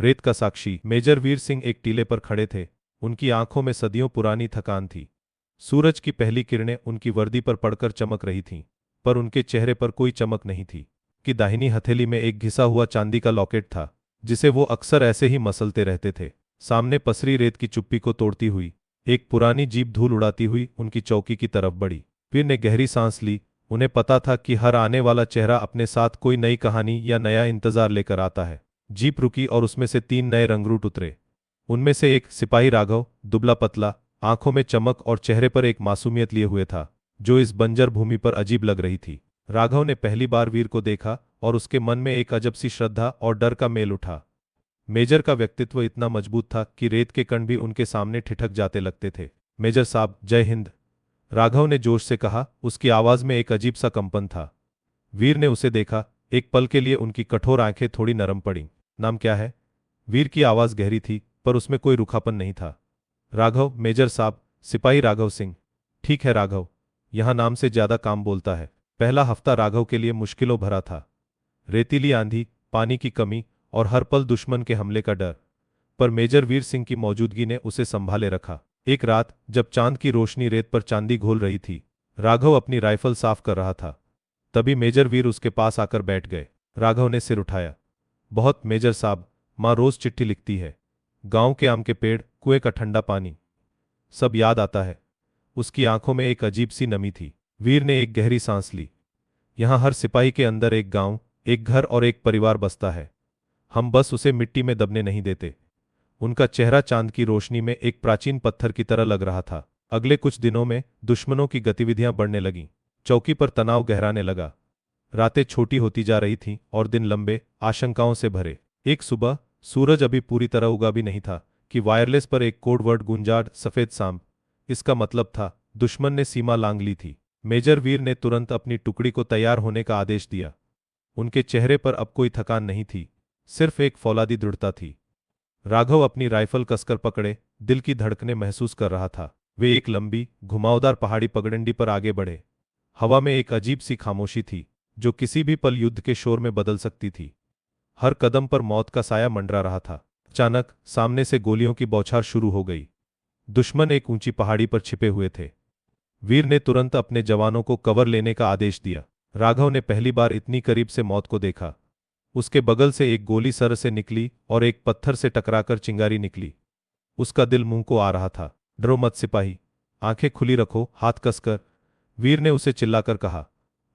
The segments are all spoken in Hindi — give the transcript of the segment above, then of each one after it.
रेत का साक्षी मेजर वीर सिंह एक टीले पर खड़े थे। उनकी आंखों में सदियों पुरानी थकान थी। सूरज की पहली किरणें उनकी वर्दी पर पड़कर चमक रही थीं, पर उनके चेहरे पर कोई चमक नहीं थी। कि दाहिनी हथेली में एक घिसा हुआ चांदी का लॉकेट था, जिसे वो अक्सर ऐसे ही मसलते रहते थे। सामने पसरी रेत की चुप्पी को तोड़ती हुई एक पुरानी जीप धूल उड़ाती हुई उनकी चौकी की तरफ बढ़ी। वीर ने गहरी सांस ली। उन्हें पता था कि हर आने वाला चेहरा अपने साथ कोई नई कहानी या नया इंतजार लेकर आता है। जीप रुकी और उसमें से 3 नए रंगरूट उतरे। उनमें से एक सिपाही राघव, दुबला पतला, आंखों में चमक और चेहरे पर एक मासूमियत लिए हुए था, जो इस बंजर भूमि पर अजीब लग रही थी। राघव ने पहली बार वीर को देखा और उसके मन में एक अजब सी श्रद्धा और डर का मेल उठा। मेजर का व्यक्तित्व इतना मजबूत था कि रेत के कण भी उनके सामने ठिठक जाते लगते थे। मेजर साहब, जय हिंद, राघव ने जोश से कहा। उसकी आवाज में एक अजीब सा कंपन था। वीर ने उसे देखा। एक पल के लिए उनकी कठोर आंखें थोड़ी नरम पड़ीं। नाम क्या है? वीर की आवाज गहरी थी, पर उसमें कोई रूखापन नहीं था। राघव, मेजर साहब, सिपाही राघव सिंह। ठीक है राघव, यहां नाम से ज्यादा काम बोलता है। पहला हफ्ता राघव के लिए मुश्किलों भरा था। रेतीली आंधी, पानी की कमी और हर पल दुश्मन के हमले का डर, पर मेजर वीर सिंह की मौजूदगी ने उसे संभाले रखा। एक रात जब चांद की रोशनी रेत पर चांदी घोल रही थी, राघव अपनी राइफल साफ कर रहा था। तभी मेजर वीर उसके पास आकर बैठ गए। राघव ने सिर उठाया। बहुत मेजर साहब, माँ रोज चिट्ठी लिखती है। गांव के आम के पेड़, कुएं का ठंडा पानी, सब याद आता है। उसकी आंखों में एक अजीब सी नमी थी। वीर ने एक गहरी सांस ली। यहां हर सिपाही के अंदर एक गांव, एक घर और एक परिवार बसता है। हम बस उसे मिट्टी में दबने नहीं देते। उनका चेहरा चांद की रोशनी में एक प्राचीन पत्थर की तरह लग रहा था। अगले कुछ दिनों में दुश्मनों की गतिविधियां बढ़ने लगीं। चौकी पर तनाव गहराने लगा। रातें छोटी होती जा रही थीं और दिन लंबे, आशंकाओं से भरे। एक सुबह, सूरज अभी पूरी तरह उगा भी नहीं था कि वायरलेस पर एक कोड वर्ड गूंजा, सफेद सांप। इसका मतलब था दुश्मन ने सीमा लांघ ली थी। मेजर वीर ने तुरंत अपनी टुकड़ी को तैयार होने का आदेश दिया। उनके चेहरे पर अब कोई थकान नहीं थी, सिर्फ एक फौलादी दृढ़ता थी। राघव अपनी राइफल कसकर पकड़े, दिल की धड़कनें महसूस कर रहा था। वे एक लंबी, घुमावदार पहाड़ी पगडंडी पर आगे बढ़े। हवा में एक अजीब सी खामोशी थी, जो किसी भी पल युद्ध के शोर में बदल सकती थी। हर कदम पर मौत का साया मंडरा रहा था। अचानक सामने से गोलियों की बौछार शुरू हो गई। दुश्मन एक ऊंची पहाड़ी पर छिपे हुए थे। वीर ने तुरंत अपने जवानों को कवर लेने का आदेश दिया। राघव ने पहली बार इतनी करीब से मौत को देखा। उसके बगल से एक गोली सर से निकली और एक पत्थर से टकराकर चिंगारी निकली। उसका दिल मुंह को आ रहा था। डरो मत सिपाही, आंखें खुली रखो, हाथ कसकर, वीर ने उसे चिल्लाकर कहा।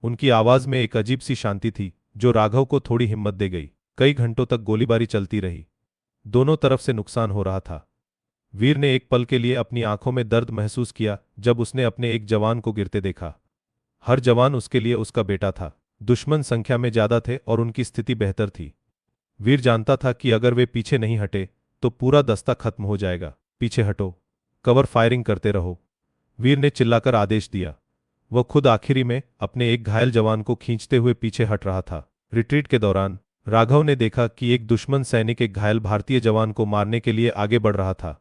उनकी आवाज में एक अजीब सी शांति थी, जो राघव को थोड़ी हिम्मत दे गई। कई घंटों तक गोलीबारी चलती रही। दोनों तरफ से नुकसान हो रहा था। वीर ने एक पल के लिए अपनी आंखों में दर्द महसूस किया जब उसने अपने एक जवान को गिरते देखा। हर जवान उसके लिए उसका बेटा था। दुश्मन संख्या में ज्यादा थे और उनकी स्थिति बेहतर थी। वीर जानता था कि अगर वे पीछे नहीं हटे तो पूरा दस्ता खत्म हो जाएगा। पीछे हटो, कवर फायरिंग करते रहो, वीर ने चिल्लाकर आदेश दिया। वह खुद आखिरी में अपने एक घायल जवान को खींचते हुए पीछे हट रहा था। रिट्रीट के दौरान राघव ने देखा कि एक दुश्मन सैनिक एक घायल भारतीय जवान को मारने के लिए आगे बढ़ रहा था।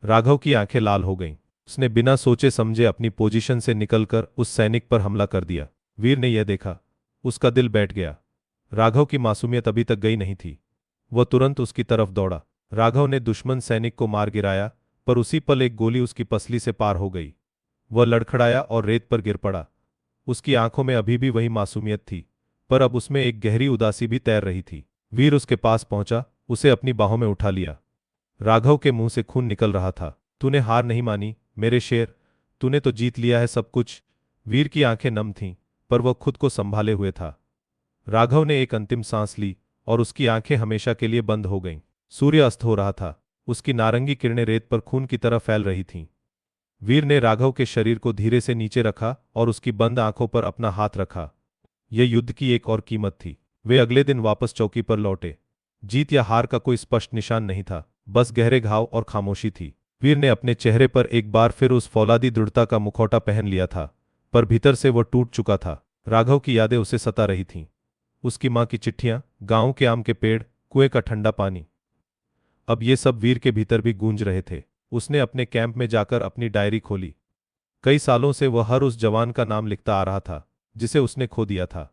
राघव की आंखें लाल हो गईं। उसने बिना सोचे समझे अपनी पोजीशन से निकलकर उस सैनिक पर हमला कर दिया। वीर ने यह देखा। उसका दिल बैठ गया। राघव की मासूमियत अभी तक गई नहीं थी। वह तुरंत उसकी तरफ दौड़ा। राघव ने दुश्मन सैनिक को मार गिराया, पर उसी पल एक गोली उसकी पसली से पार हो गई। वह लड़खड़ाया और रेत पर गिर पड़ा। उसकी आंखों में अभी भी वही मासूमियत थी, पर अब उसमें एक गहरी उदासी भी तैर रही थी। वीर उसके पास पहुंचा, उसे अपनी बाहों में उठा लिया। राघव के मुंह से खून निकल रहा था। तूने हार नहीं मानी मेरे शेर, तूने तो जीत लिया है सब कुछ। वीर की आंखें नम थीं, पर वह खुद को संभाले हुए था। राघव ने एक अंतिम सांस ली और उसकी आंखें हमेशा के लिए बंद हो गईं। सूर्य अस्त हो रहा था। उसकी नारंगी किरणें रेत पर खून की तरह फैल रही थीं। वीर ने राघव के शरीर को धीरे से नीचे रखा और उसकी बंद आंखों पर अपना हाथ रखा। यह युद्ध की एक और कीमत थी। वे अगले दिन वापस चौकी पर लौटे। जीत या हार का कोई स्पष्ट निशान नहीं था, बस गहरे घाव और खामोशी थी। वीर ने अपने चेहरे पर एक बार फिर उस फौलादी दृढ़ता का मुखौटा पहन लिया था, पर भीतर से वह टूट चुका था। राघव की यादें उसे सता रही थीं। उसकी मां की चिट्ठियां, गांव के आम के पेड़, कुएं का ठंडा पानी, अब ये सब वीर के भीतर भी गूंज रहे थे। उसने अपने कैंप में जाकर अपनी डायरी खोली। कई सालों से वह हर उस जवान का नाम लिखता आ रहा था जिसे उसने खो दिया था।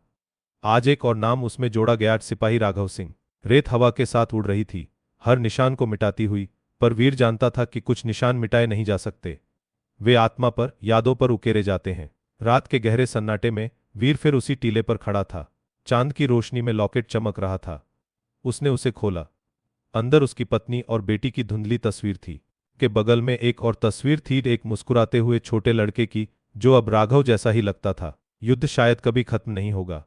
आज एक और नाम उसमें जोड़ा गया, सिपाही राघव सिंह। रेत हवा के साथ उड़ रही थी। हर निशान को मिटाती हुई, पर वीर जानता था कि कुछ निशान मिटाए नहीं जा सकते। वे आत्मा पर, यादों पर उकेरे जाते हैं। रात के गहरे सन्नाटे में वीर फिर उसी टीले पर खड़ा था। चांद की रोशनी में लॉकेट चमक रहा था। उसने उसे खोला। अंदर उसकी पत्नी और बेटी की धुंधली तस्वीर थी। के बगल में एक और तस्वीर थी, एक मुस्कुराते हुए छोटे लड़के की, जो अब राघव जैसा ही लगता था। युद्ध शायद कभी खत्म नहीं होगा।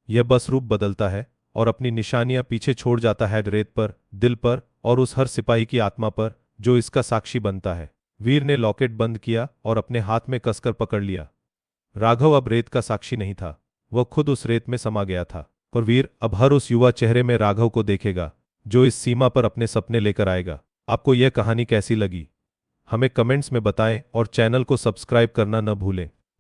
यह बस रूप बदलता है और अपनी निशानियां पीछे छोड़ जाता है, रेत पर, दिल पर और उस हर सिपाही की आत्मा पर जो इसका साक्षी बनता है। वीर ने लॉकेट बंद किया और अपने हाथ में कसकर पकड़ लिया। राघव अब रेत का साक्षी नहीं था, वह खुद उस रेत में समा गया था। और वीर अब हर उस युवा चेहरे में राघव को देखेगा, जो इस सीमा पर अपने सपने लेकर आएगा। आपको यह कहानी कैसी लगी, हमें कमेंट्स में बताएं और चैनल को सब्सक्राइब करना न भूलें।